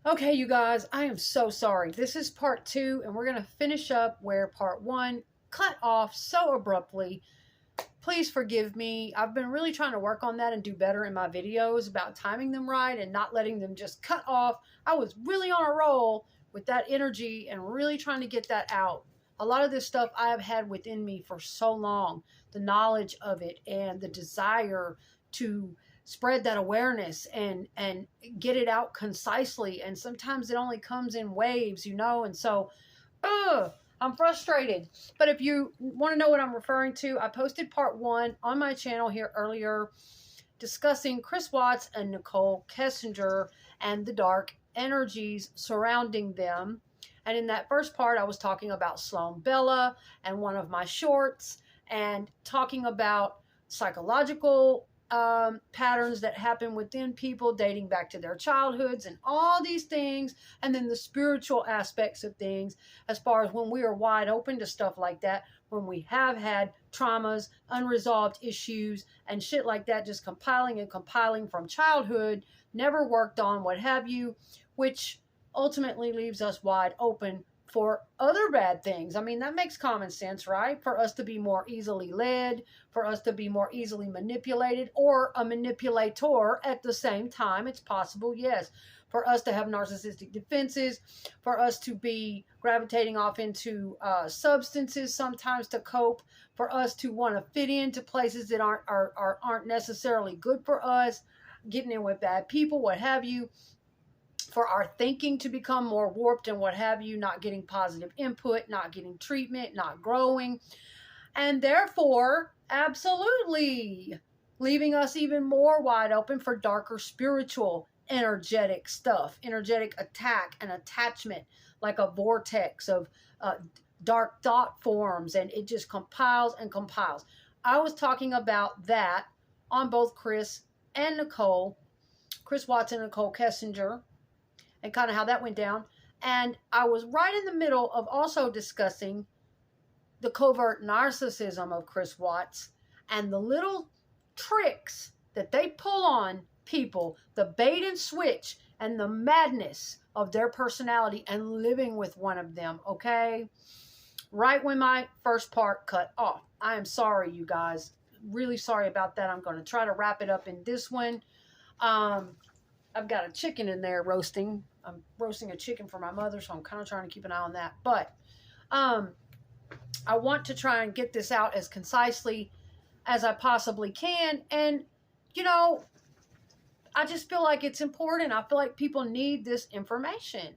Okay, you guys, I am so sorry. This is part two, and we're going to finish up where part one cut off so abruptly. Please forgive me. I've been really trying to work on that and do better in my videos about timing them right and not letting them just cut off. I was really on a roll with that energy and really trying to get that out. A lot of this stuff I have had within me for so long, the knowledge of it and the desire to spread that awareness and get it out concisely, and sometimes it only comes in waves, and so I'm frustrated. But if you want to know what I'm referring to, I posted part one on my channel here earlier discussing Chris Watts and Nicole Kessinger and the dark energies surrounding them. And in that first part, I was talking about Sloan Bella and one of my shorts, and talking about psychological patterns that happen within people dating back to their childhoods and all these things, and then the spiritual aspects of things as far as when we are wide open to stuff like that, when we have had traumas, unresolved issues, and shit like that, just compiling and compiling from childhood, never worked on, what have you, which ultimately leaves us wide open for other bad things. I mean, that makes common sense, right? For us to be more easily led, for us to be more easily manipulated, or a manipulator at the same time. It's possible, yes. For us to have narcissistic defenses, for us to be gravitating off into substances sometimes to cope, for us to want to fit into places that aren't necessarily good for us, getting in with bad people, what have you, for our thinking to become more warped and what have you, not getting positive input, not getting treatment, not growing, and therefore, absolutely, leaving us even more wide open for darker spiritual, energetic stuff, energetic attack and attachment, like a vortex of dark thought forms, and it just compiles and compiles. I was talking about that on both Chris Watts and Nicole Kessinger, and kind of how that went down. And I was right in the middle of also discussing the covert narcissism of Chris Watts and the little tricks that they pull on people, the bait and switch and the madness of their personality and living with one of them, okay? Right when my first part cut off. I am sorry, you guys. Really sorry about that. I'm going to try to wrap it up in this one. I've got a chicken in there roasting. I'm roasting a chicken for my mother, so I'm kind of trying to keep an eye on that. But I want to try and get this out as concisely as I possibly can. And, I just feel like it's important. I feel like people need this information.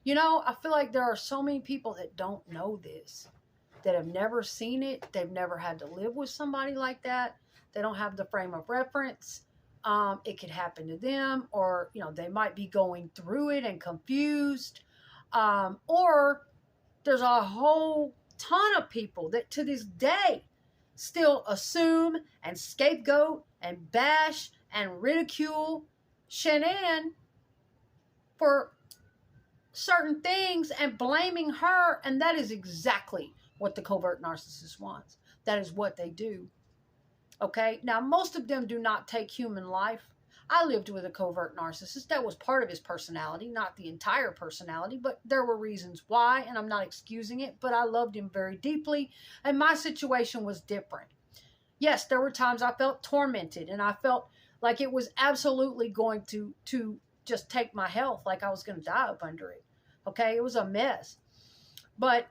I feel like there are so many people that don't know this, that have never seen it. They've never had to live with somebody like that. They don't have the frame of reference. It could happen to them, or, they might be going through it and confused. Or there's a whole ton of people that to this day still assume and scapegoat and bash and ridicule Shanann for certain things and blaming her. And that is exactly what the covert narcissist wants. That is what they do. Okay, now most of them do not take human life. I lived with a covert narcissist. That was part of his personality, not the entire personality, but there were reasons why, and I'm not excusing it, but I loved him very deeply, and my situation was different. Yes, there were times I felt tormented, and I felt like it was absolutely going to just take my health, like I was going to die up under it. Okay, it was a mess. But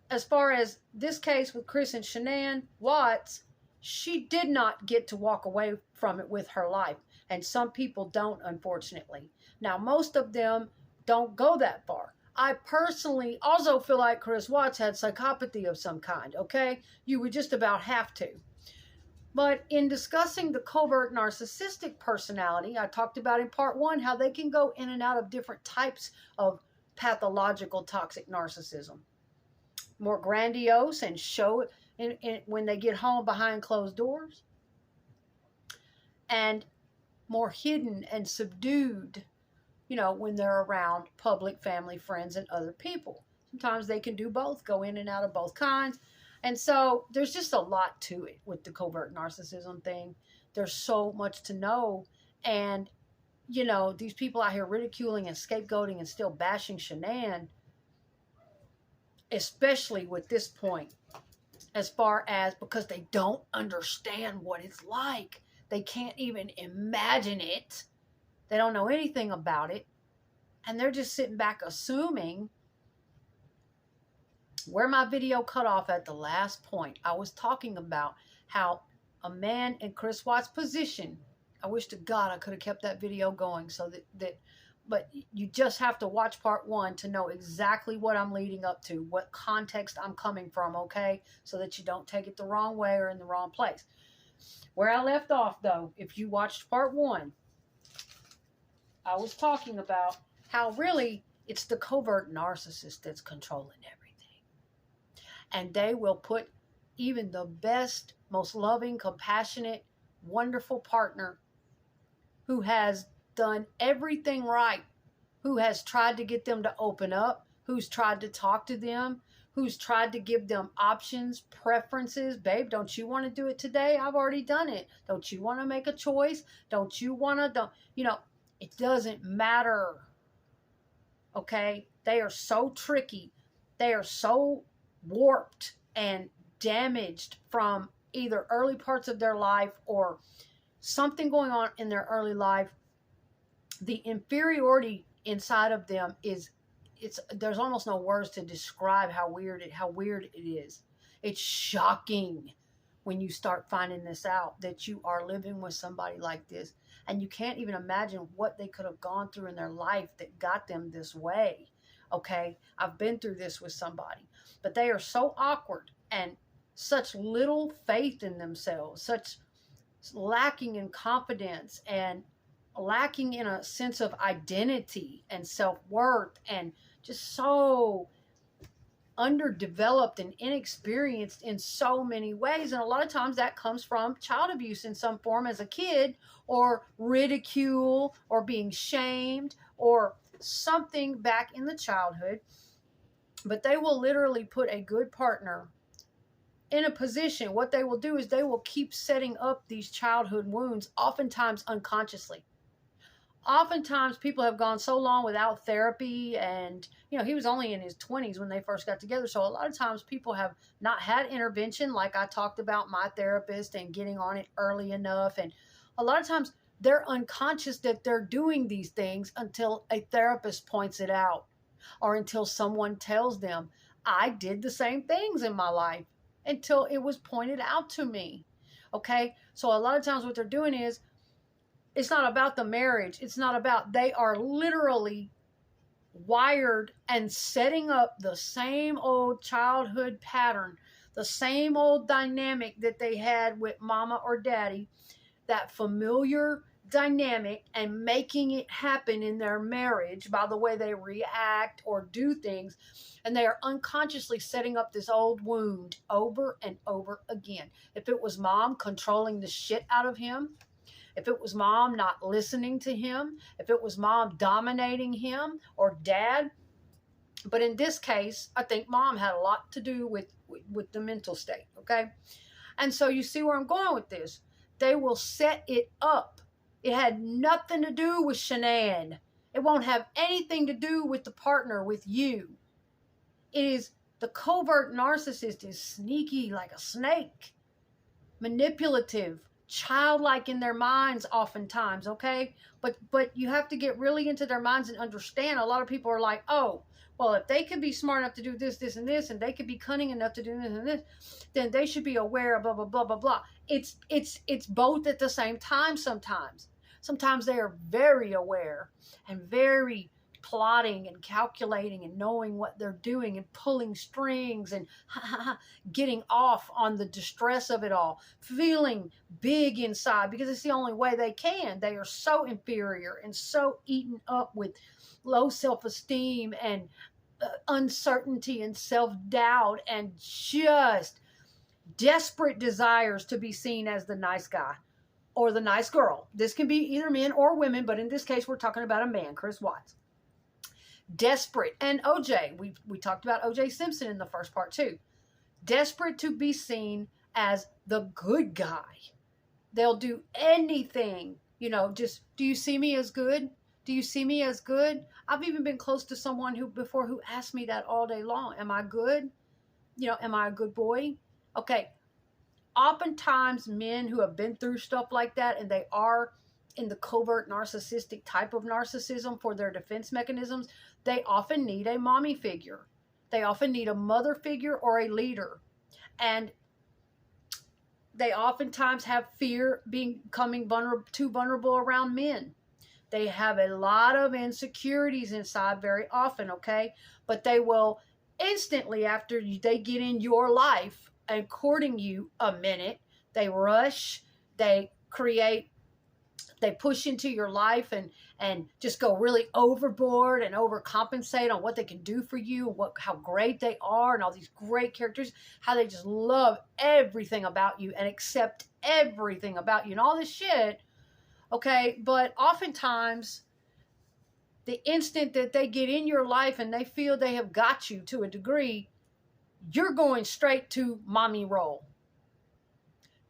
as far as this case with Chris and Shanann Watts, she did not get to walk away from it with her life. And some people don't, unfortunately. Now, most of them don't go that far. I personally also feel like Chris Watts had psychopathy of some kind, okay? You would just about have to. But in discussing the covert narcissistic personality, I talked about in part one how they can go in and out of different types of pathological toxic narcissism. More grandiose and show it when they get home behind closed doors, and more hidden and subdued, when they're around public, family, friends, and other people. Sometimes they can do both, go in and out of both kinds. And so there's just a lot to it with the covert narcissism thing. There's so much to know. And, you know, these people out here ridiculing and scapegoating and still bashing Shanann, especially with this point, as far as because they don't understand what it's like. They can't even imagine it. They don't know anything about it. And they're just sitting back assuming. Where my video cut off at the last point, I was talking about how a man in Chris Watts' position, I wish to God I could have kept that video going so that but you just have to watch part 1 to know exactly what I'm leading up to, what context I'm coming from, okay? So that you don't take it the wrong way or in the wrong place. Where I left off, though, if you watched part 1, I was talking about how really it's the covert narcissist that's controlling everything. And they will put even the best, most loving, compassionate, wonderful partner who has done everything right, who has tried to get them to open up, who's tried to talk to them, who's tried to give them options, preferences. Babe, don't you want to do it today? I've already done it. Don't you want to make a choice? Don't you want to, you know, it doesn't matter. Okay? They are so tricky. They are so warped and damaged from either early parts of their life or something going on in their early life. The inferiority inside of them there's almost no words to describe how weird it is. It's shocking when you start finding this out, that you are living with somebody like this, and you can't even imagine what they could have gone through in their life that got them this way. Okay, I've been through this with somebody, but they are so awkward and such little faith in themselves, such lacking in confidence and lacking in a sense of identity and self-worth, and just so underdeveloped and inexperienced in so many ways. And a lot of times that comes from child abuse in some form as a kid, or ridicule, or being shamed, or something back in the childhood. But they will literally put a good partner in a position. What they will do is they will keep setting up these childhood wounds, oftentimes unconsciously. Oftentimes people have gone so long without therapy, and you know, he was only in his 20s when they first got together, so a lot of times people have not had intervention, like I talked about my therapist and getting on it early enough. And a lot of times they're unconscious that they're doing these things until a therapist points it out, or until someone tells them, I did the same things in my life, until it was pointed out to me. Okay, so a lot of times what they're doing is, it's not about the marriage. It's not about, they are literally wired and setting up the same old childhood pattern, the same old dynamic that they had with mama or daddy, that familiar dynamic, and making it happen in their marriage by the way they react or do things. And they are unconsciously setting up this old wound over and over again. If it was mom controlling the shit out of him, if it was mom not listening to him, if it was mom dominating him, or dad. But in this case, I think mom had a lot to do with the mental state, okay? And so you see where I'm going with this. They will set it up. It had nothing to do with Shanann. It won't have anything to do with the partner, with you. It is, the covert narcissist is sneaky like a snake, manipulative, childlike in their minds oftentimes, okay? But you have to get really into their minds and understand. A lot of people are like, oh, well, if they could be smart enough to do this, this, and this, and they could be cunning enough to do this and this, then they should be aware of blah, blah, blah, blah, blah. It's both at the same time sometimes. Sometimes they are very aware and very plotting and calculating and knowing what they're doing and pulling strings and getting off on the distress of it all, feeling big inside because it's the only way they can. They are so inferior and so eaten up with low self-esteem and uncertainty and self-doubt and just desperate desires to be seen as the nice guy or the nice girl. This can be either men or women, but in this case, we're talking about a man, Chris Watts. Desperate. And OJ, we talked about OJ Simpson in the first part too. Desperate to be seen as the good guy. They'll do anything You know, just, do you see me as good? Do you see me as good? I've even been close to someone who asked me that all day long. Am I good? You know, am I a good boy? Okay. Oftentimes men who have been through stuff like that, and they are in the covert narcissistic type of narcissism for their defense mechanisms, they often need a mommy figure. They often need a mother figure or a leader. And they oftentimes have fear becoming too vulnerable around men. They have a lot of insecurities inside very often, okay? But they will instantly, after they get in your life and courting you a minute, they rush, they create, they push into your life and just go really overboard and overcompensate on what they can do for you, how great they are, and all these great characters, how they just love everything about you and accept everything about you and all this shit. Okay, but oftentimes, the instant that they get in your life and they feel they have got you to a degree, you're going straight to mommy role.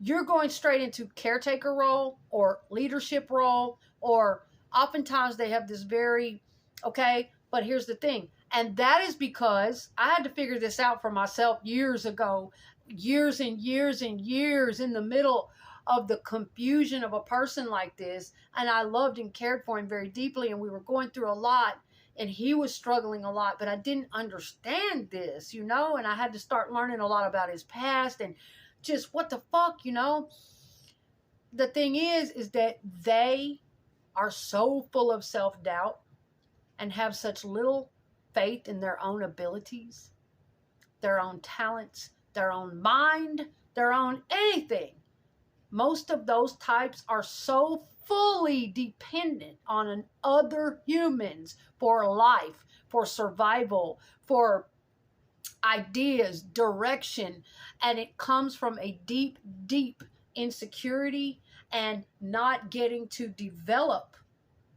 You're going straight into caretaker role or leadership role, or oftentimes they have this very, okay, but here's the thing. And that is because I had to figure this out for myself years ago, years and years and years in the middle of the confusion of a person like this. And I loved and cared for him very deeply, and we were going through a lot, and he was struggling a lot, but I didn't understand this, you know, and I had to start learning a lot about his past and just what the fuck, you know. The thing is that they are so full of self-doubt and have such little faith in their own abilities, their own talents, their own mind, their own anything. Most of those types are so fully dependent on other humans for life, for survival, for ideas, direction, and it comes from a deep, deep insecurity and not getting to develop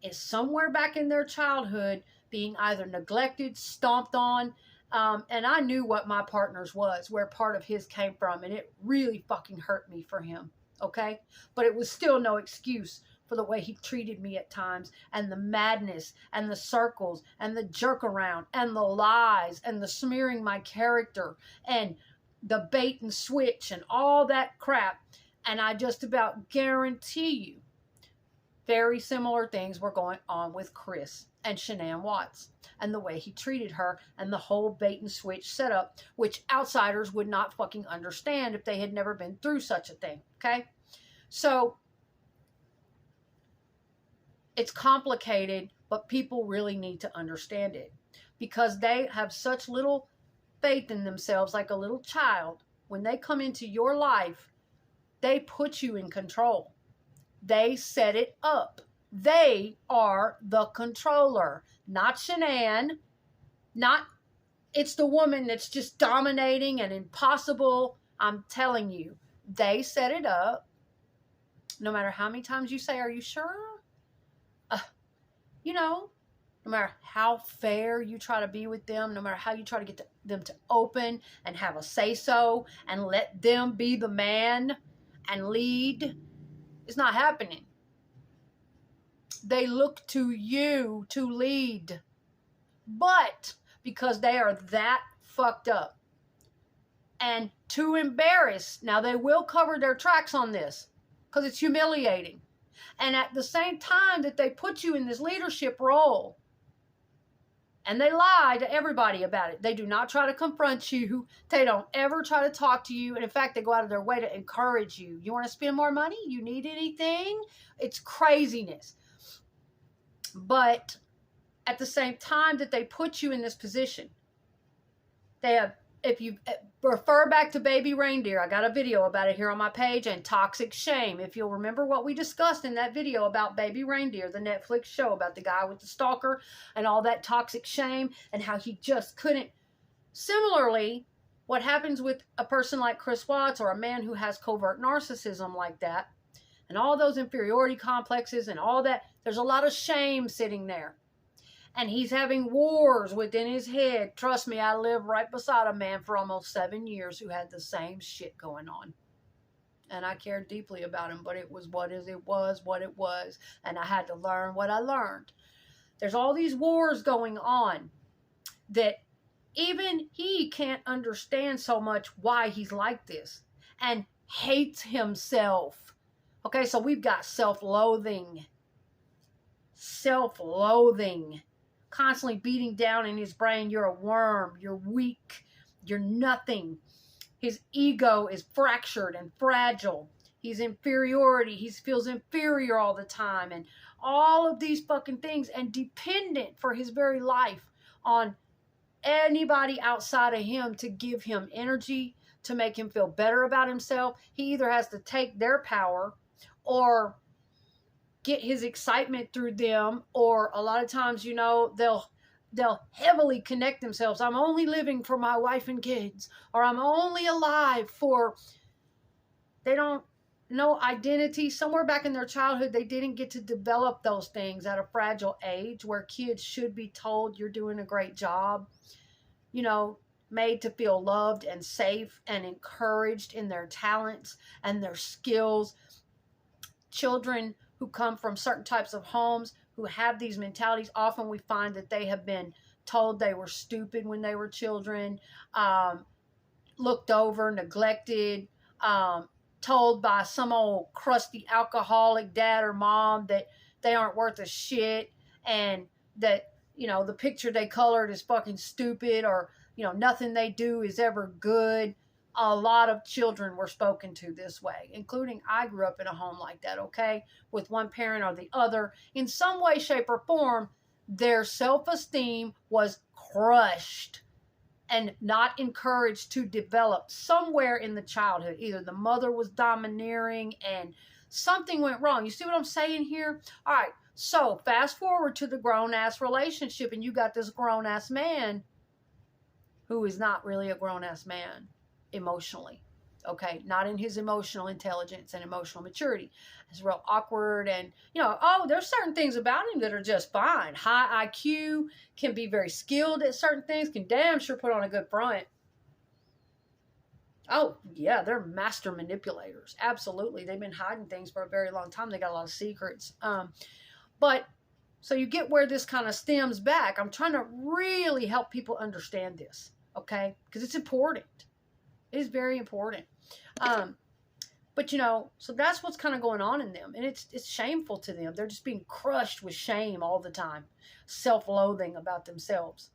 is somewhere back in their childhood being either neglected, stomped on, and I knew what my partner's was, where part of his came from, and it really fucking hurt me for him. Okay, but it was still no excuse for the way he treated me at times, and the madness and the circles and the jerk around and the lies and the smearing my character and the bait and switch and all that crap. And I just about guarantee you very similar things were going on with Chris and Shanann Watts and the way he treated her and the whole bait and switch setup, which outsiders would not fucking understand if they had never been through such a thing. Okay, so it's complicated, but people really need to understand it because they have such little faith in themselves, like a little child. When they come into your life, they put you in control. They set it up. They are the controller, not Shanann, not it's the woman that's just dominating and impossible. I'm telling you, they set it up. No matter how many times you say, are you sure? You know, no matter how fair you try to be with them, no matter how you try to get them to open and have a say-so and let them be the man and lead, it's not happening. They look to you to lead. But because they are that fucked up and too embarrassed, now they will cover their tracks on this because it's humiliating. And at the same time that they put you in this leadership role, and they lie to everybody about it. They do not try to confront you. They don't ever try to talk to you. And in fact, they go out of their way to encourage you. You want to spend more money? You need anything? It's craziness. But at the same time that they put you in this position, they have, if you refer back to Baby Reindeer, I got a video about it here on my page, and Toxic Shame. If you'll remember what we discussed in that video about Baby Reindeer, the Netflix show about the guy with the stalker and all that toxic shame and how he just couldn't. Similarly, what happens with a person like Chris Watts or a man who has covert narcissism like that and all those inferiority complexes and all that, there's a lot of shame sitting there. And he's having wars within his head. Trust me, I lived right beside a man for almost 7 years who had the same shit going on. and I cared deeply about him, but it was what it was, and I had to learn what I learned. There's all these wars going on that even he can't understand so much why he's like this and hates himself. Okay, so we've got self-loathing, constantly beating down in his brain. You're a worm, you're weak, you're nothing. His ego is fractured and fragile. He's inferiority. He feels inferior all the time. And all of these fucking things. And dependent for his very life on anybody outside of him to give him energy, to make him feel better about himself. He either has to take their power or get his excitement through them. Or a lot of times, you know, they'll heavily connect themselves. I'm only living for my wife and kids, or I'm only alive for, they don't know identity. Somewhere back in their childhood, they didn't get to develop those things at a fragile age where kids should be told you're doing a great job, you know, made to feel loved and safe and encouraged in their talents and their skills. Children who come from certain types of homes who have these mentalities, often we find that they have been told they were stupid when they were children, looked over, neglected, told by some old crusty alcoholic dad or mom that they aren't worth a shit, and that, you know, the picture they colored is fucking stupid, or, you know, nothing they do is ever good. A lot of children were spoken to this way, including I grew up in a home like that, okay, with one parent or the other. In some way, shape, or form, their self-esteem was crushed and not encouraged to develop somewhere in the childhood. Either the mother was domineering and something went wrong. You see what I'm saying here? All right, so fast forward to the grown-ass relationship, and you got this grown-ass man who is not really a grown-ass man. Emotionally, okay, not in his emotional intelligence and emotional maturity. It's real awkward, and, you know, oh, there's certain things about him that are just fine. High IQ, can be very skilled at certain things, can damn sure put on a good front. Oh yeah, they're master manipulators, absolutely. They've been hiding things for a very long time. They got a lot of secrets. But so you get where this kind of stems back. I'm trying to really help people understand this, okay, because it's important. It is very important. But, you know, so that's what's kind of going on in them. And it's shameful to them. They're just being crushed with shame all the time. Self-loathing about themselves.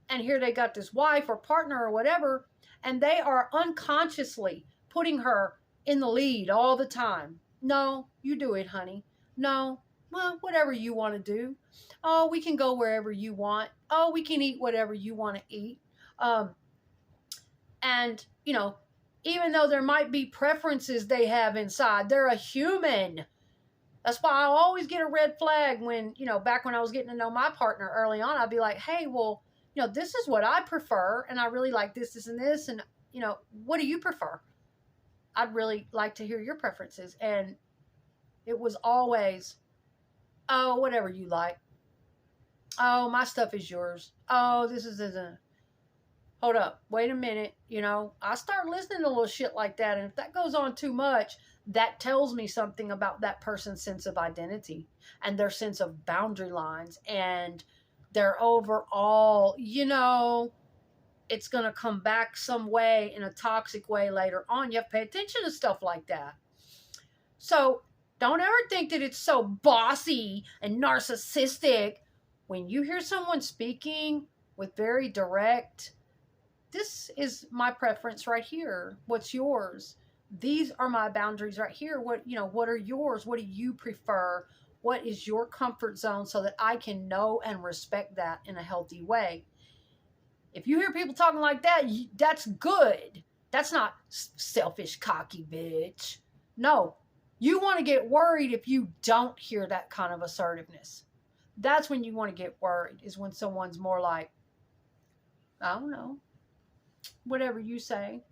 And here they got this wife or partner or whatever, and they are unconsciously putting her in the lead all the time. No, you do it, honey. No, well, whatever you want to do. Oh, we can go wherever you want. Oh, we can eat whatever you want to eat. And, you know, even though there might be preferences they have inside, they're a human. That's why I always get a red flag when, you know, back when I was getting to know my partner early on, I'd be like, hey, well, you know, this is what I prefer, and I really like this, and this, and, you know, what do you prefer? I'd really like to hear your preferences. And it was always, oh, whatever you like. Oh, my stuff is yours. Oh, this is a... Hold up, wait a minute, you know, I start listening to little shit like that, and if that goes on too much, that tells me something about that person's sense of identity and their sense of boundary lines and their overall, you know, it's going to come back some way in a toxic way later on. You have to pay attention to stuff like that. So don't ever think that it's so bossy and narcissistic. When you hear someone speaking with very direct, this is my preference right here. What's yours? These are my boundaries right here. What, you know, what are yours? What do you prefer? What is your comfort zone so that I can know and respect that in a healthy way? If you hear people talking like that, that's good. That's not selfish, cocky bitch. No, you want to get worried if you don't hear that kind of assertiveness. That's when you want to get worried, is when someone's more like, I don't know. Whatever you say,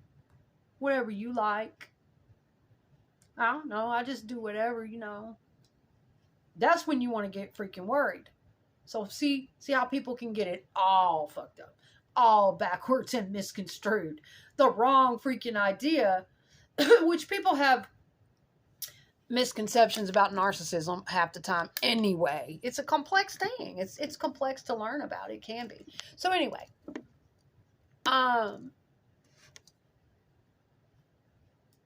whatever you like. I don't know. I just do whatever, you know. That's when you want to get freaking worried. So see how people can get it all fucked up, all backwards and misconstrued. The wrong freaking idea which people have misconceptions about narcissism half the time anyway. It's a complex thing. It's complex to learn about. It can be. So anyway,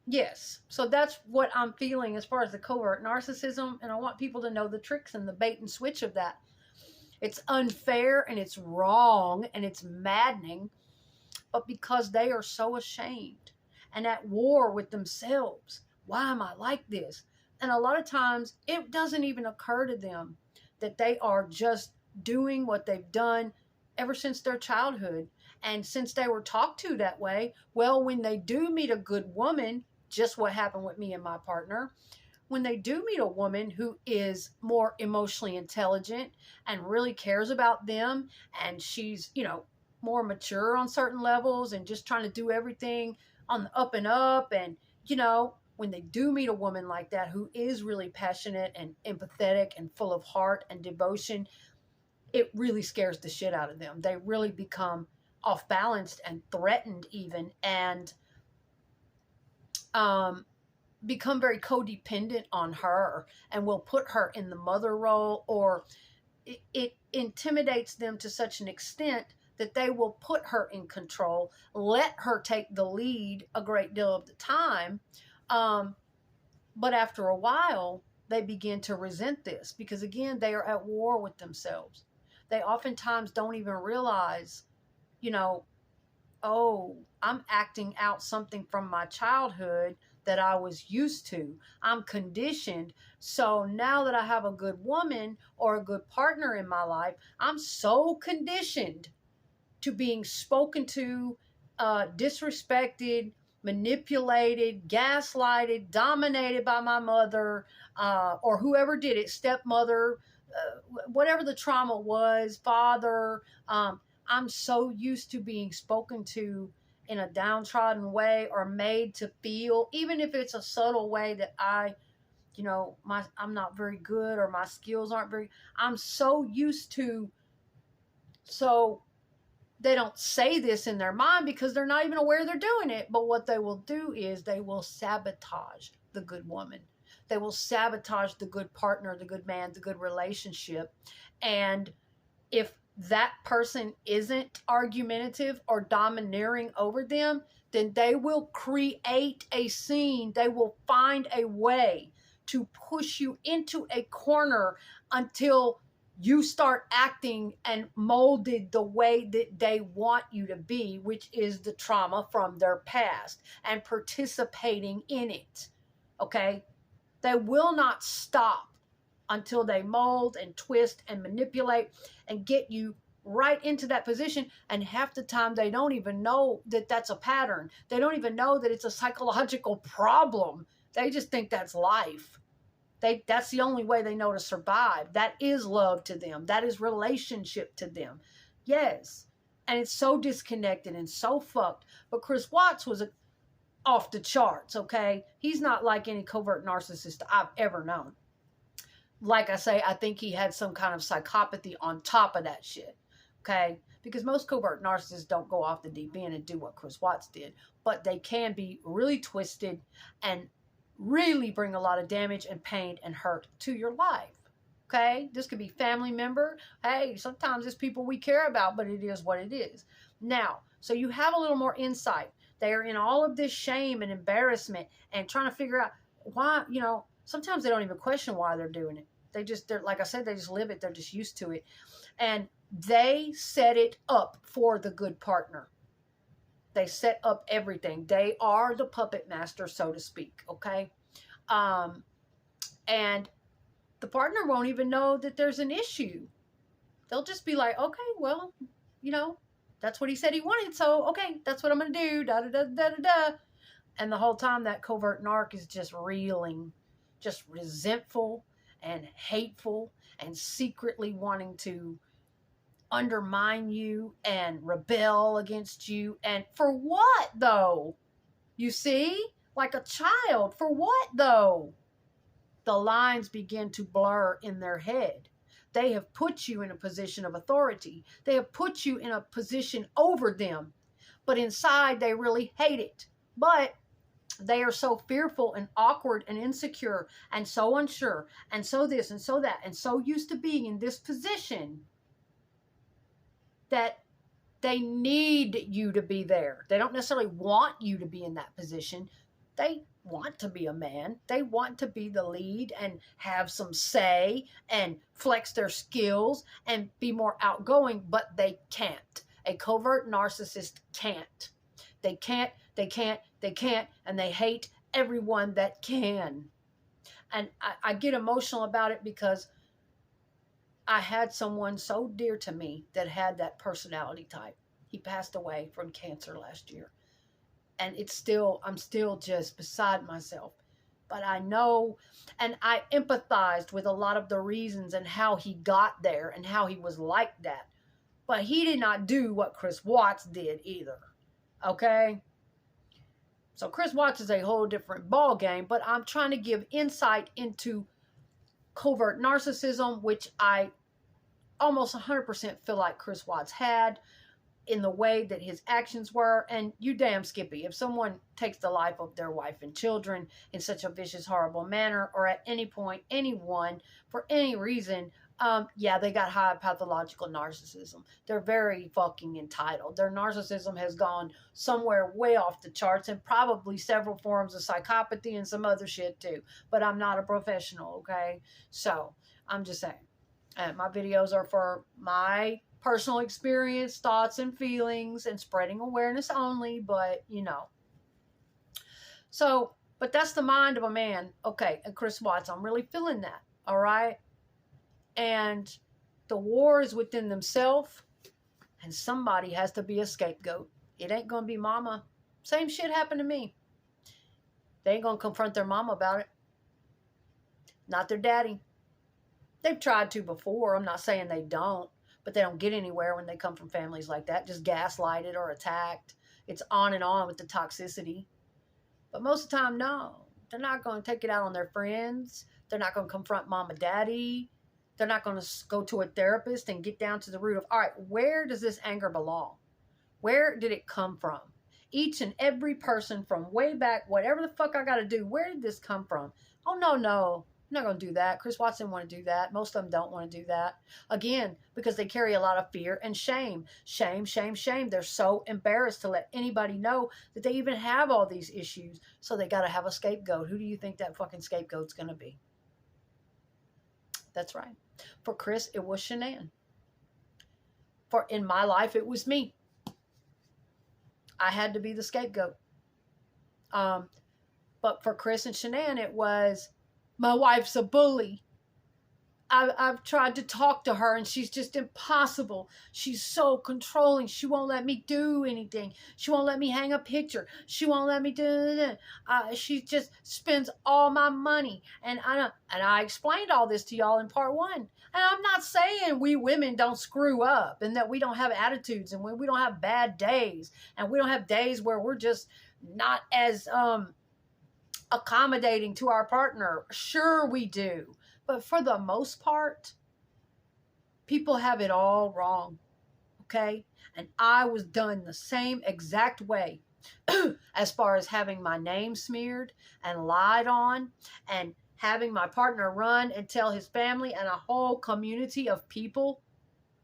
yes. So that's what I'm feeling as far as the covert narcissism, and I want people to know the tricks and the bait and switch of that. It's unfair and it's wrong and it's maddening, but because they are so ashamed and at war with themselves. Why am I like this? And a lot of times it doesn't even occur to them that they are just doing what they've done ever since their childhood. And since they were talked to that way, well, when they do meet a good woman, just what happened with me and my partner, when they do meet a woman who is more emotionally intelligent and really cares about them, and she's, more mature on certain levels and just trying to do everything on the up and up, and, when they do meet a woman like that who is really passionate and empathetic and full of heart and devotion, it really scares the shit out of them. They really become off balanced and threatened even, and become very codependent on her, and will put her in the mother role, or it intimidates them to such an extent that they will put her in control, let her take the lead a great deal of the time. But after a while, they begin to resent this because, again, they are at war with themselves. They oftentimes don't even realize, oh, I'm acting out something from my childhood that I was used to. I'm conditioned. So now that I have a good woman or a good partner in my life, I'm so conditioned to being spoken to, disrespected, manipulated, gaslighted, dominated by my mother, or whoever did it, stepmother, whatever the trauma was, father. I'm so used to being spoken to in a downtrodden way, or made to feel, even if it's a subtle way, that I'm not very good, or my skills aren't very, I'm so used to, so they don't say this in their mind because they're not even aware they're doing it. But what they will do is they will sabotage the good woman. They will sabotage the good partner, the good man, the good relationship. And if that person isn't argumentative or domineering over them, then they will create a scene. They will find a way to push you into a corner until you start acting and molded the way that they want you to be, which is the trauma from their past, and participating in it. Okay? They will not stop until they mold and twist and manipulate and get you right into that position. And half the time they don't even know that that's a pattern. They don't even know that it's a psychological problem. They just think that's life. That's the only way they know to survive. That is love to them. That is relationship to them. Yes. And it's so disconnected and so fucked. But Chris Watts was off the charts, okay? He's not like any covert narcissist I've ever known. Like I say, I think he had some kind of psychopathy on top of that shit, okay? Because most covert narcissists don't go off the deep end and do what Chris Watts did. But they can be really twisted and really bring a lot of damage and pain and hurt to your life. Okay? This could be family member. Hey, sometimes it's people we care about, but it is what it is. Now, so you have a little more insight. They are in all of this shame and embarrassment and trying to figure out why, sometimes they don't even question why they're doing it. They're like I said, they just live it. They're just used to it. And they set it up for the good partner. They set up everything. They are the puppet master, so to speak, okay? And the partner won't even know that there's an issue. They'll just be like, okay, well, that's what he said he wanted, so, okay, that's what I'm going to do, da-da-da-da-da-da. And the whole time that covert narc is just reeling, just resentful and hateful and secretly wanting to undermine you and rebel against you. And for what, though? You see? Like a child. For what, though? The lines begin to blur in their head. They have put you in a position of authority. They have put you in a position over them. But inside, they really hate it. But They are so fearful and awkward and insecure and so unsure and so this and so that and so used to being in this position that they need you to be there. They don't necessarily want you to be in that position. They want to be a man. They want to be the lead and have some say and flex their skills and be more outgoing, but they can't. A covert narcissist can't. They can't, and they hate everyone that can. And I get emotional about it because I had someone so dear to me that had that personality type. He passed away from cancer last year. And I'm still just beside myself. But I know, and I empathized with a lot of the reasons and how he got there and how he was like that. But he did not do what Chris Watts did either. Okay? So Chris Watts is a whole different ball game, but I'm trying to give insight into covert narcissism, which I almost 100% feel like Chris Watts had in the way that his actions were. And you damn Skippy, if someone takes the life of their wife and children in such a vicious, horrible manner, or at any point, anyone, for any reason, yeah, they got high pathological narcissism. They're very fucking entitled. Their narcissism has gone somewhere way off the charts, and probably several forms of psychopathy and some other shit too. But I'm not a professional, okay? So I'm just saying. My videos are for my personal experience, thoughts, and feelings, and spreading awareness only, but you know. So, but that's the mind of a man. Okay, and Chris Watts, I'm really feeling that, all right? And the war is within themselves, and somebody has to be a scapegoat. It ain't going to be mama. Same shit happened to me. They ain't going to confront their mama about it. Not their daddy. They've tried to before. I'm not saying they don't, but they don't get anywhere when they come from families like that. Just gaslighted or attacked. It's on and on with the toxicity. But most of the time, no. They're not going to take it out on their friends. They're not going to confront mom and daddy. They're not going to go to a therapist and get down to the root of, all right, where does this anger belong? Where did it come from? Each and every person from way back, whatever the fuck I got to do, where did this come from? Oh, no. I'm not going to do that. Chris Watts didn't want to do that. Most of them don't want to do that. Again, because they carry a lot of fear and shame. Shame. They're so embarrassed to let anybody know that they even have all these issues. So they got to have a scapegoat. Who do you think that fucking scapegoat's going to be? That's right. For Chris, it was Shanann. For in my life, it was me. I had to be the scapegoat. But for Chris and Shanann, it was, my wife's a bully. I've tried to talk to her and she's just impossible. She's so controlling. She won't let me do anything. She won't let me hang a picture. She won't let me do she just spends all my money. And I explained all this to y'all in part 1. And I'm not saying we women don't screw up and that we don't have attitudes and we don't have bad days and we don't have days where we're just not as accommodating to our partner. Sure we do. But for the most part, people have it all wrong, okay? And I was done the same exact way as far as having my name smeared and lied on and having my partner run and tell his family and a whole community of people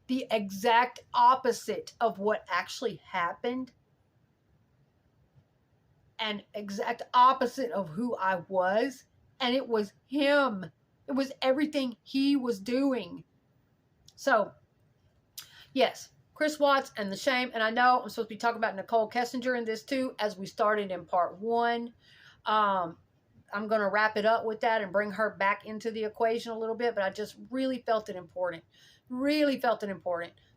the exact opposite of what actually happened and exact opposite of who I was. And it was him. It was everything he was doing. So, yes, Chris Watts and the shame. And I know I'm supposed to be talking about Nicole Kessinger in this too, as we started in part 1. I'm going to wrap it up with that and bring her back into the equation a little bit. But I just really felt it important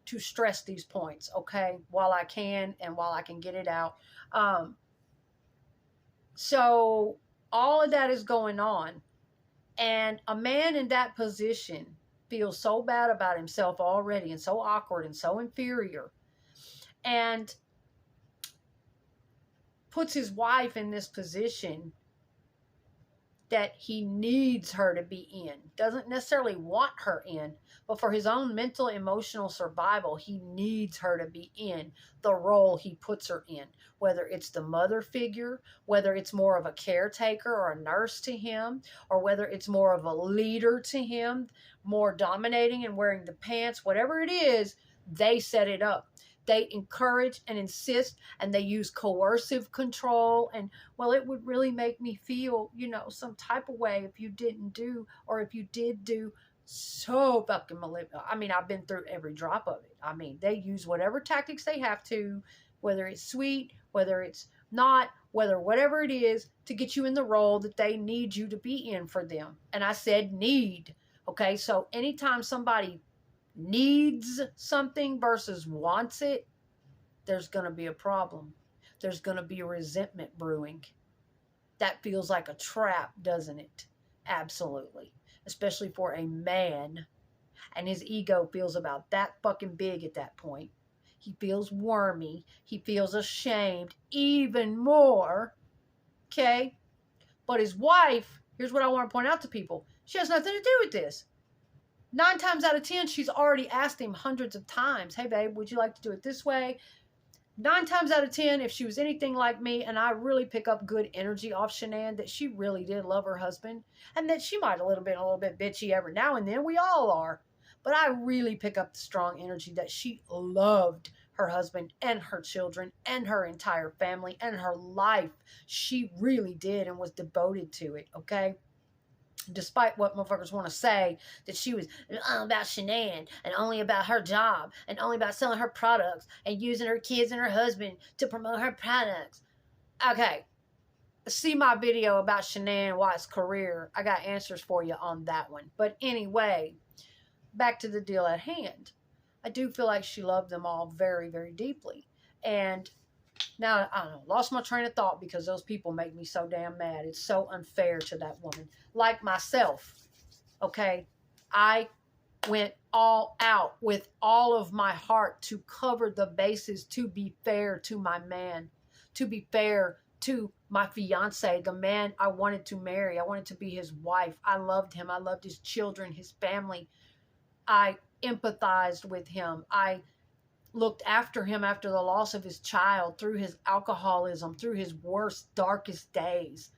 to stress these points, okay, while I can and while I can get it out. So all of that is going on. And a man in that position feels so bad about himself already and so awkward and so inferior and puts his wife in this position that he needs her to be in. Doesn't necessarily want her in, but for his own mental, emotional survival, he needs her to be in the role he puts her in. Whether it's the mother figure, whether it's more of a caretaker or a nurse to him, or whether it's more of a leader to him, more dominating and wearing the pants, whatever it is, they set it up. They encourage and insist, and they use coercive control. And, well, it would really make me feel, some type of way if you didn't do, or if you did do, so fucking malicious. I mean, I've been through every drop of it. I mean, they use whatever tactics they have to, whether it's sweet, whether it's not, whatever it is, to get you in the role that they need you to be in for them. And I said need. Okay, so anytime somebody needs something versus wants it, there's going to be a problem. There's going to be a resentment brewing. That feels like a trap, doesn't it? Absolutely. Especially for a man. And his ego feels about that fucking big at that point. He feels wormy. He feels ashamed even more. Okay? But his wife, here's what I want to point out to people. She has nothing to do with this. 9 times out of 10, she's already asked him hundreds of times, hey, babe, would you like to do it this way? 9 times out of 10, if she was anything like me, and I really pick up good energy off Shanann, that she really did love her husband, and that she might have been a little bit bitchy every now and then. We all are. But I really pick up the strong energy that she loved her husband and her children and her entire family and her life. She really did and was devoted to it, okay? Despite what motherfuckers want to say, that she was all about Shanann and only about her job and only about selling her products and using her kids and her husband to promote her products. Okay, see my video about Shanann Watt's career. I got answers for you on that one. But anyway, back to the deal at hand. I do feel like she loved them all very, very deeply. And now, I don't know, lost my train of thought because those people make me so damn mad. It's so unfair to that woman. Like myself, okay? I went all out with all of my heart to cover the bases, to be fair to my man, to be fair to my fiance, the man I wanted to marry. I wanted to be his wife. I loved him. I loved his children, his family. I empathized with him. I looked after him after the loss of his child, through his alcoholism, through his worst, darkest days.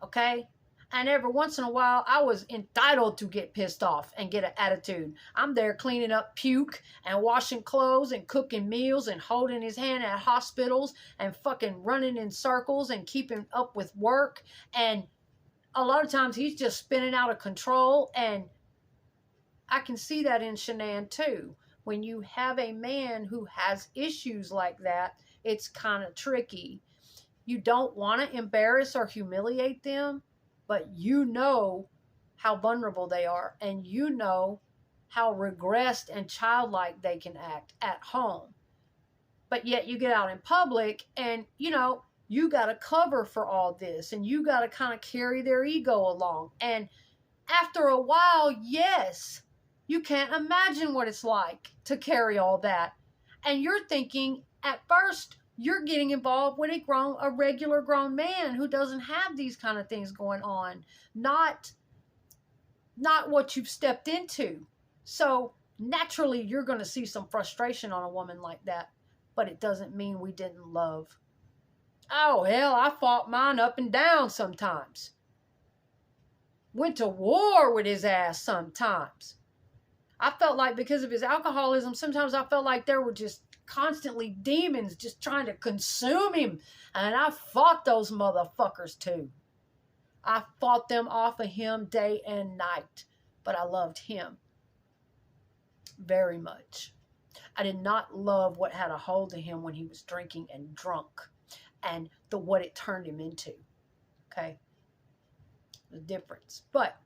Okay? And every once in a while, I was entitled to get pissed off and get an attitude. I'm there cleaning up puke and washing clothes and cooking meals and holding his hand at hospitals and fucking running in circles and keeping up with work. And a lot of times he's just spinning out of control. And I can see that in Shanann too. When you have a man who has issues like that, it's kind of tricky. You don't want to embarrass or humiliate them, but you know how vulnerable they are, and you know how regressed and childlike they can act at home. But yet you get out in public and, you got to cover for all this, and you got to kind of carry their ego along. And after a while, yes, you can't imagine what it's like to carry all that. And you're thinking, at first, you're getting involved with a regular grown man who doesn't have these kind of things going on. Not what you've stepped into. So naturally, you're going to see some frustration on a woman like that. But it doesn't mean we didn't love. Oh, hell, I fought mine up and down sometimes. Went to war with his ass sometimes. I felt like because of his alcoholism, sometimes I felt like there were just constantly demons just trying to consume him. And I fought those motherfuckers too. I fought them off of him day and night. But I loved him very much. I did not love what had a hold of him when he was drinking and drunk. And what it turned him into. Okay? The difference. But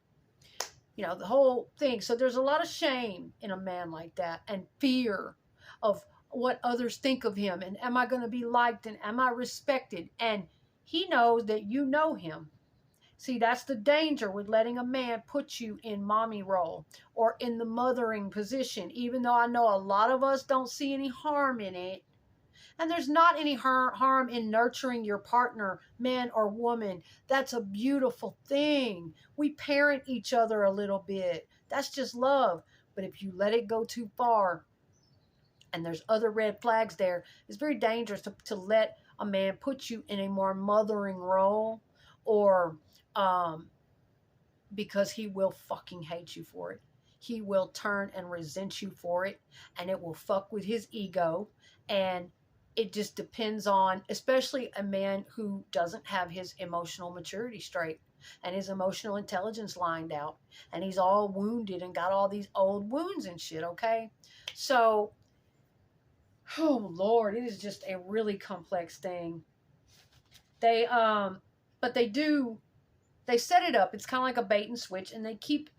the whole thing. So there's a lot of shame in a man like that, and fear of what others think of him, and am I going to be liked, and am I respected? And he knows that you know him. See, that's the danger with letting a man put you in mommy role or in the mothering position, even though I know a lot of us don't see any harm in it. And there's not any harm in nurturing your partner, man or woman. That's a beautiful thing. We parent each other a little bit. That's just love. But if you let it go too far, and there's other red flags there, it's very dangerous to let a man put you in a more mothering role, or because he will fucking hate you for it. He will turn and resent you for it, and it will fuck with his ego. And it just depends on, especially a man who doesn't have his emotional maturity straight and his emotional intelligence lined out, and he's all wounded and got all these old wounds and shit, okay? So, oh Lord, it is just a really complex thing. But they set it up. It's kind of like a bait and switch, and they keep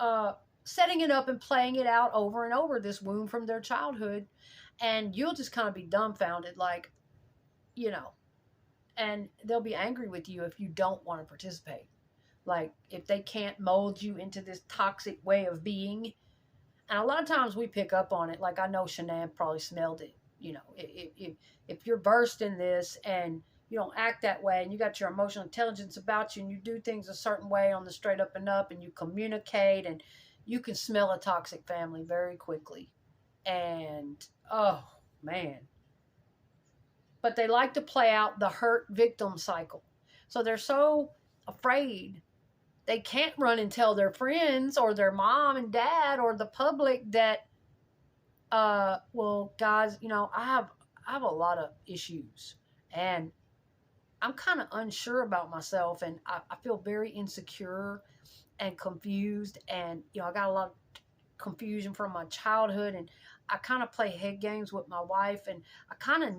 setting it up and playing it out over and over, this wound from their childhood. And you'll just kind of be dumbfounded, like, you know, and they'll be angry with you if you don't want to participate. Like, if they can't mold you into this toxic way of being. And a lot of times we pick up on it. Like, I know Shanann probably smelled it. You know, if you're versed in this and you don't act that way, and you got your emotional intelligence about you, and you do things a certain way on the straight up and up, and you communicate, and you can smell a toxic family very quickly. And, oh, man. But they like to play out the hurt victim cycle. So they're so afraid they can't run and tell their friends or their mom and dad or the public that, well, guys, you know, I have a lot of issues, and I'm kind of unsure about myself, and I feel very insecure and confused, and, you know, I got a lot of confusion from my childhood, and I kind of play head games with my wife, and I kind of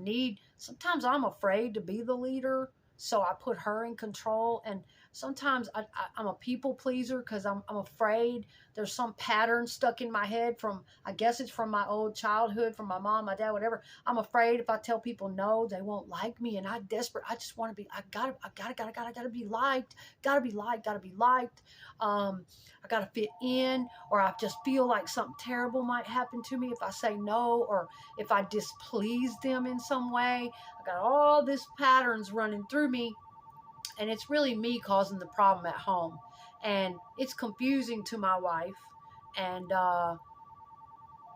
sometimes I'm afraid to be the leader, so I put her in control, and sometimes I'm a people pleaser because I'm afraid there's some pattern stuck in my head from, I guess it's from my old childhood, from my mom, my dad, whatever. I'm afraid if I tell people no, they won't like me, and I just want to be, I gotta be liked, gotta be liked. I gotta fit in, or I just feel like something terrible might happen to me if I say no, or if I displease them in some way. I got all these patterns running through me, and it's really me causing the problem at home. And it's confusing to my wife, and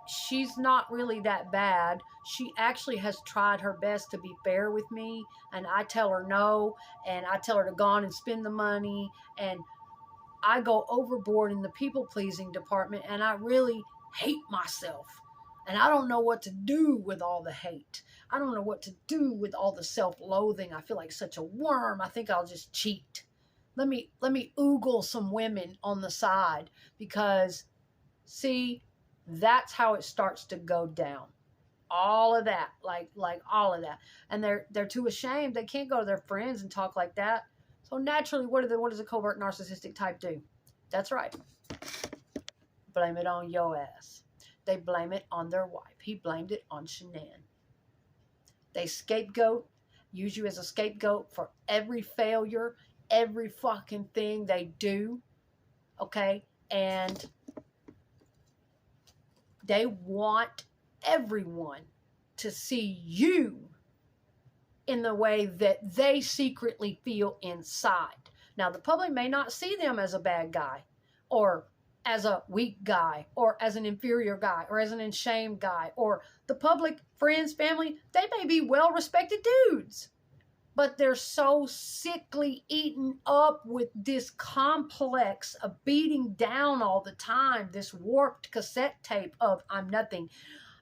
she's not really that bad. She actually has tried her best to be fair with me, and I tell her no, and I tell her to go on and spend the money, and I go overboard in the people-pleasing department, and I really hate myself. And I don't know what to do with all the hate. I don't know what to do with all the self-loathing. I feel like such a worm. I think I'll just cheat. Let me oogle some women on the side, because, see, that's how it starts to go down. All of that, like all of that. And they're too ashamed. They can't go to their friends and talk like that. So naturally, what does a covert narcissistic type do? That's right. Blame it on your ass. They blame it on their wife. He blamed it on Shanann. They scapegoat, use you as a scapegoat for every failure, every fucking thing they do. Okay? And they want everyone to see you in the way that they secretly feel inside. Now, the public may not see them as a bad guy, or as a weak guy, or as an inferior guy, or as an ashamed guy, or the public, friends, family, they may be well-respected dudes, but they're so sickly eaten up with this complex of beating down all the time, this warped cassette tape of I'm nothing,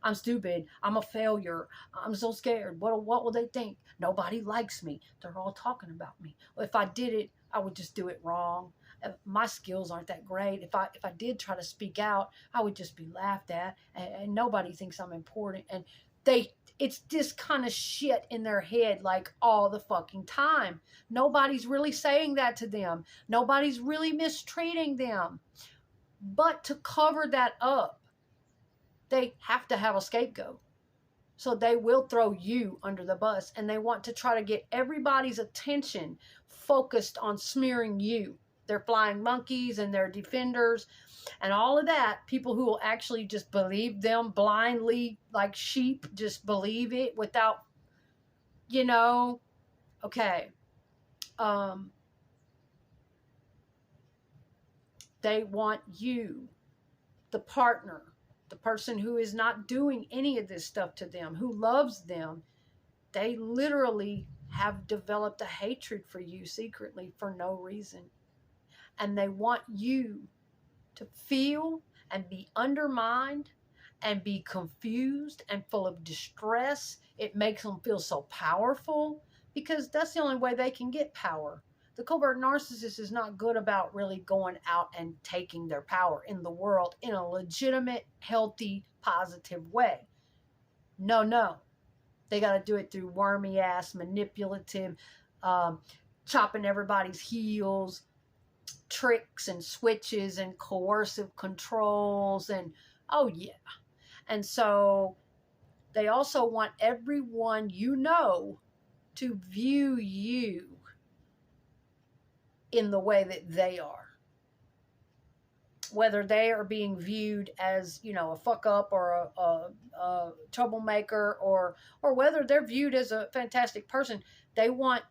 I'm stupid, I'm a failure, I'm so scared, what will they think? Nobody likes me, they're all talking about me. Well, if I did it, I would just do it wrong. My skills aren't that great. If I did try to speak out, I would just be laughed at, and nobody thinks I'm important. And it's this kind of shit in their head, like, all the fucking time. Nobody's really saying that to them. Nobody's really mistreating them. But to cover that up, they have to have a scapegoat. So they will throw you under the bus, and they want to try to get everybody's attention focused on smearing you. They're flying monkeys and they're defenders and all of that. People who will actually just believe them blindly, like sheep, just believe it without you know, okay. They want you, the partner, the person who is not doing any of this stuff to them, who loves them. They literally have developed a hatred for you secretly for no reason. And they want you to feel and be undermined and be confused and full of distress. It makes them feel so powerful because that's the only way they can get power. The covert narcissist is not good about really going out and taking their power in the world in a legitimate, healthy, positive way. No, no. They got to do it through wormy ass, manipulative, chopping everybody's heels, tricks and switches and coercive controls. And oh, yeah. And so they also want everyone you know to view you in the way that they are. Whether they are being viewed as, you know, a fuck up or a troublemaker, or whether they're viewed as a fantastic person, they want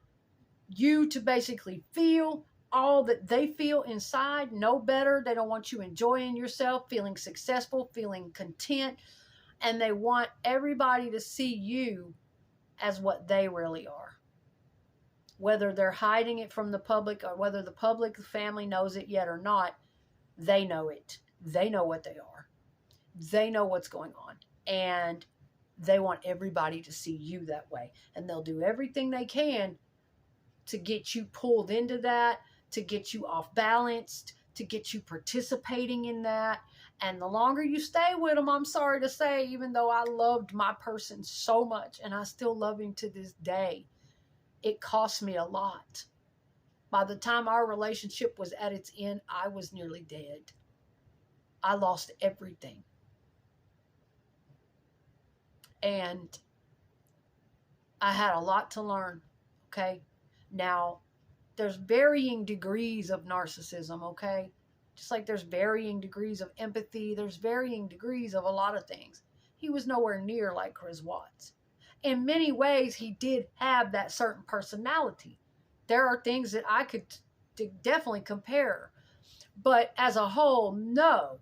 you to basically feel all that they feel inside, no better. They don't want you enjoying yourself, feeling successful, feeling content. And they want everybody to see you as what they really are. Whether they're hiding it from the public or whether the public, the family knows it yet or not, they know it. They know what they are. They know what's going on. And they want everybody to see you that way. And they'll do everything they can to get you pulled into that, to get you off balanced, to get you participating in that. And the longer you stay with them, I'm sorry to say, even though I loved my person so much and I still love him to this day, it cost me a lot. By the time our relationship was at its end, I was nearly dead. I lost everything. And I had a lot to learn, okay? Now, there's varying degrees of narcissism, okay? Just like there's varying degrees of empathy, there's varying degrees of a lot of things. He was nowhere near like Chris Watts. In many ways, he did have that certain personality. There are things that I could definitely compare. But as a whole, no.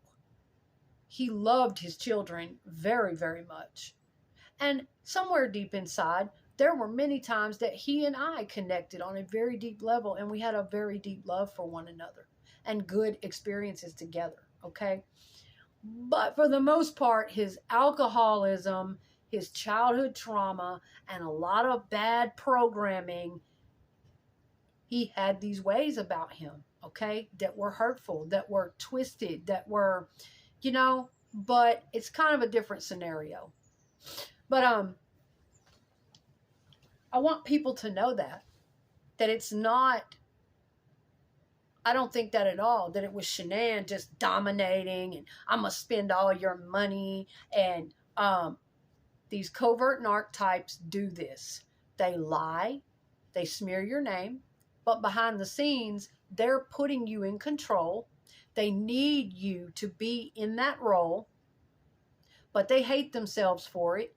He loved his children very, very much. And somewhere deep inside, there were many times that he and I connected on a very deep level, and we had a very deep love for one another and good experiences together, okay? But for the most part, his alcoholism, his childhood trauma, and a lot of bad programming, he had these ways about him, okay, that were hurtful, that were twisted, that were, you know, but it's kind of a different scenario. But I want people to know that it's not, I don't think that at all, that it was Shanann just dominating and I'm going to spend all your money. And these covert narc types do this. They lie, they smear your name, but behind the scenes, they're putting you in control. They need you to be in that role, but they hate themselves for it.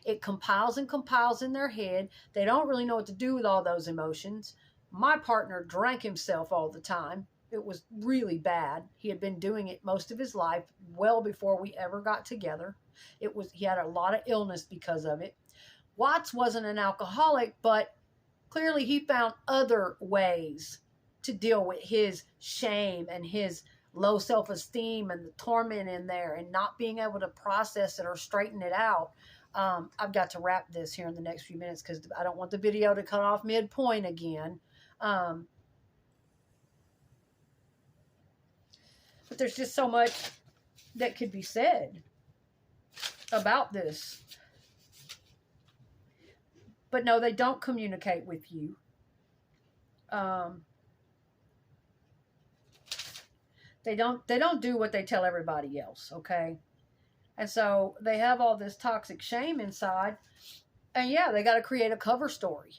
It compiles and compiles in their head. They don't really know what to do with all those emotions. My partner drank himself all the time. It was really bad. He had been doing it most of his life, well before we ever got together. He had a lot of illness because of it. Watts wasn't an alcoholic, but clearly he found other ways to deal with his shame and his low self-esteem and the torment in there and not being able to process it or straighten it out. I've got to wrap this here in the next few minutes because I don't want the video to cut off midpoint again. But there's just so much that could be said about this. But no, they don't communicate with you. They don't do what they tell everybody else, okay? And so they have all this toxic shame inside. And yeah, they got to create a cover story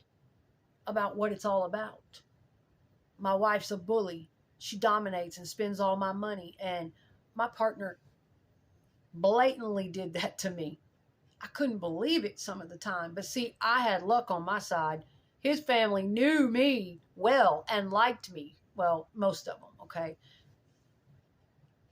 about what it's all about. My wife's a bully. She dominates and spends all my money. And my partner blatantly did that to me. I couldn't believe it some of the time. But see, I had luck on my side. His family knew me well and liked me. Well, most of them, okay?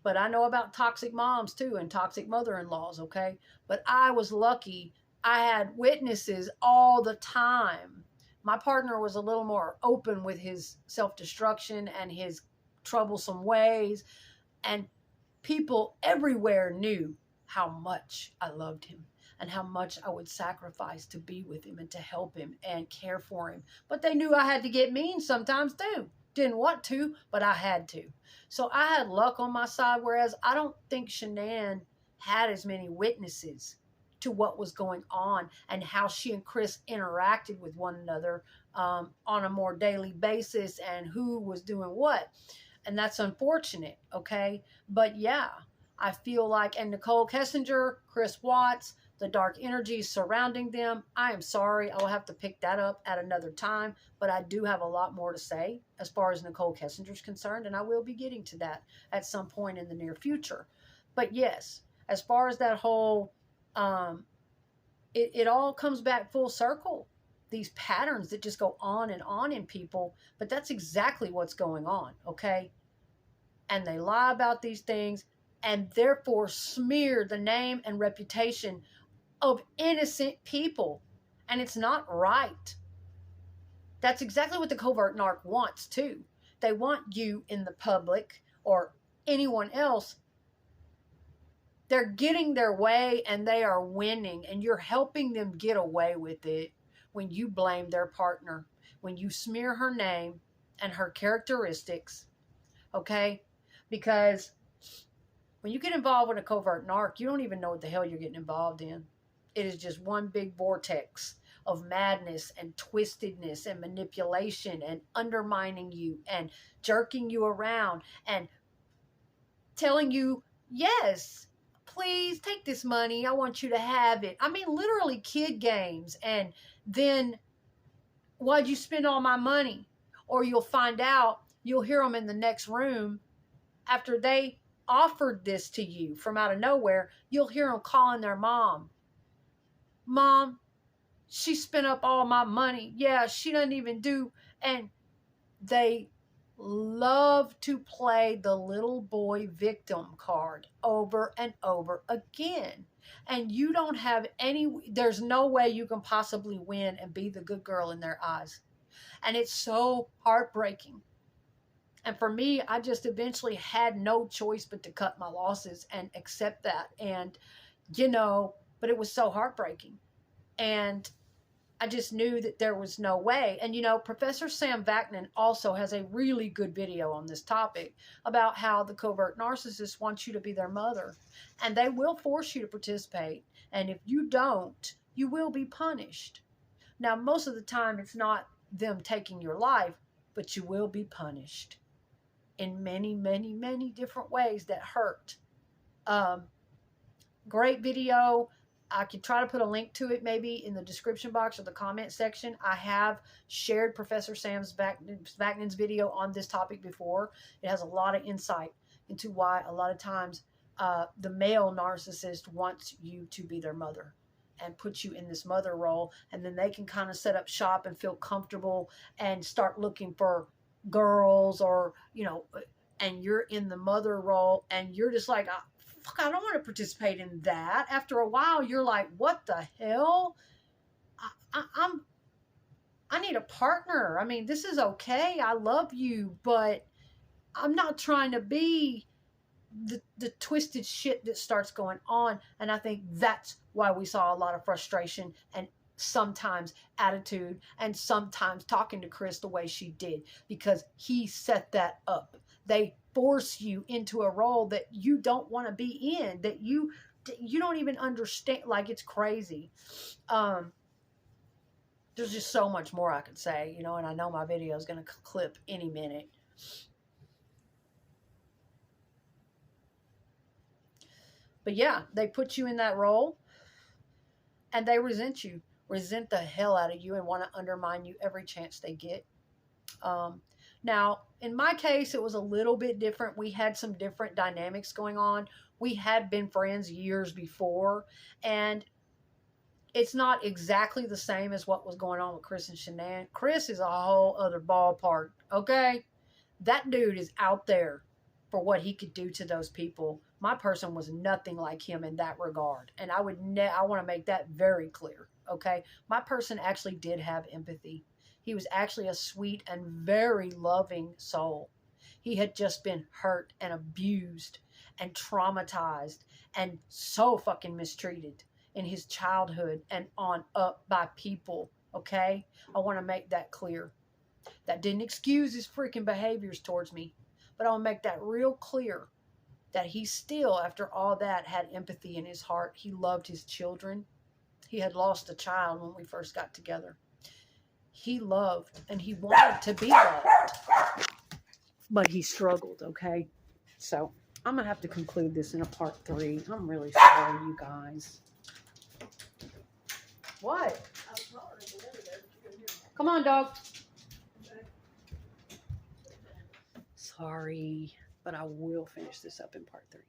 But I know about toxic moms too and toxic mother-in-laws, okay? But I was lucky. I had witnesses all the time. My partner was a little more open with his self-destruction and his troublesome ways. And people everywhere knew how much I loved him and how much I would sacrifice to be with him and to help him and care for him. But they knew I had to get mean sometimes too. Didn't want to, but I had to. So I had luck on my side, whereas I don't think Shanann had as many witnesses to what was going on and how she and Chris interacted with one another on a more daily basis and who was doing what. And that's unfortunate, okay? But yeah, I feel like, and Nicole Kessinger, Chris Watts, the dark energies surrounding them, I am sorry. I will have to pick that up at another time, but I do have a lot more to say as far as Nicole Kessinger is concerned, and I will be getting to that at some point in the near future. But yes, as far as that whole, it all comes back full circle. These patterns that just go on in people, but that's exactly what's going on, okay? And they lie about these things and therefore smear the name and reputation of innocent people. And it's not right. That's exactly what the covert narc wants too. They want you in the public or anyone else. They're getting their way and they are winning, and you're helping them get away with it when you blame their partner, when you smear her name and her characteristics, okay? Because when you get involved with a covert narc, you don't even know what the hell you're getting involved in. It is just one big vortex of madness and twistedness and manipulation and undermining you and jerking you around and telling you, yes, please take this money. I want you to have it. I mean, literally kid games. And then, why'd you spend all my money? Or you'll find out, you'll hear them in the next room after they offered this to you from out of nowhere. You'll hear them calling their mom. Mom, she spent up all my money. Yeah, she doesn't even do. And they love to play the little boy victim card over and over again. And you don't have there's no way you can possibly win and be the good girl in their eyes. And it's so heartbreaking. And for me, I just eventually had no choice but to cut my losses and accept that. And, but it was so heartbreaking. And I just knew that there was no way. And, Professor Sam Vaknin also has a really good video on this topic about how the covert narcissist wants you to be their mother. And they will force you to participate. And if you don't, you will be punished. Now, most of the time, it's not them taking your life, but you will be punished in many, many, many different ways that hurt. Great video. I could try to put a link to it maybe in the description box or the comment section. I have shared Professor Sam Vaknin's video on this topic before. It has a lot of insight into why a lot of times the male narcissist wants you to be their mother and put you in this mother role, and then they can kind of set up shop and feel comfortable and start looking for girls or, and you're in the mother role and you're just like, fuck, I don't want to participate in that. After a while, you're like, what the hell? I need a partner. I mean, this is okay. I love you, but I'm not trying to be the twisted shit that starts going on. And I think that's why we saw a lot of frustration and sometimes attitude and sometimes talking to Chris the way she did, because he set that up. They force you into a role that you don't want to be in, that you don't even understand. Like, it's crazy. There's just so much more I could say, and I know my video is going to clip any minute. But yeah, they put you in that role and they resent the hell out of you and want to undermine you every chance they get. Now, in my case, it was a little bit different. We had some different dynamics going on. We had been friends years before, and It's not exactly the same as what was going on with Chris and Shanann. Chris is a whole other ballpark, okay? That dude is out there for what he could do to those people. My person was nothing like him in that regard. And I want to make that very clear, okay? My person actually did have empathy. He was actually a sweet and very loving soul. He had just been hurt and abused and traumatized and so fucking mistreated in his childhood and on up by people, okay? I want to make that clear. That didn't excuse his freaking behaviors towards me, but I want to make that real clear that he still, after all that, had empathy in his heart. He loved his children. He had lost a child when we first got together. He loved and he wanted to be loved, but he struggled, okay? So I'm going to have to conclude this in a part 3. I'm really sorry, you guys. What? Come on, dog. Sorry, but I will finish this up in part 3.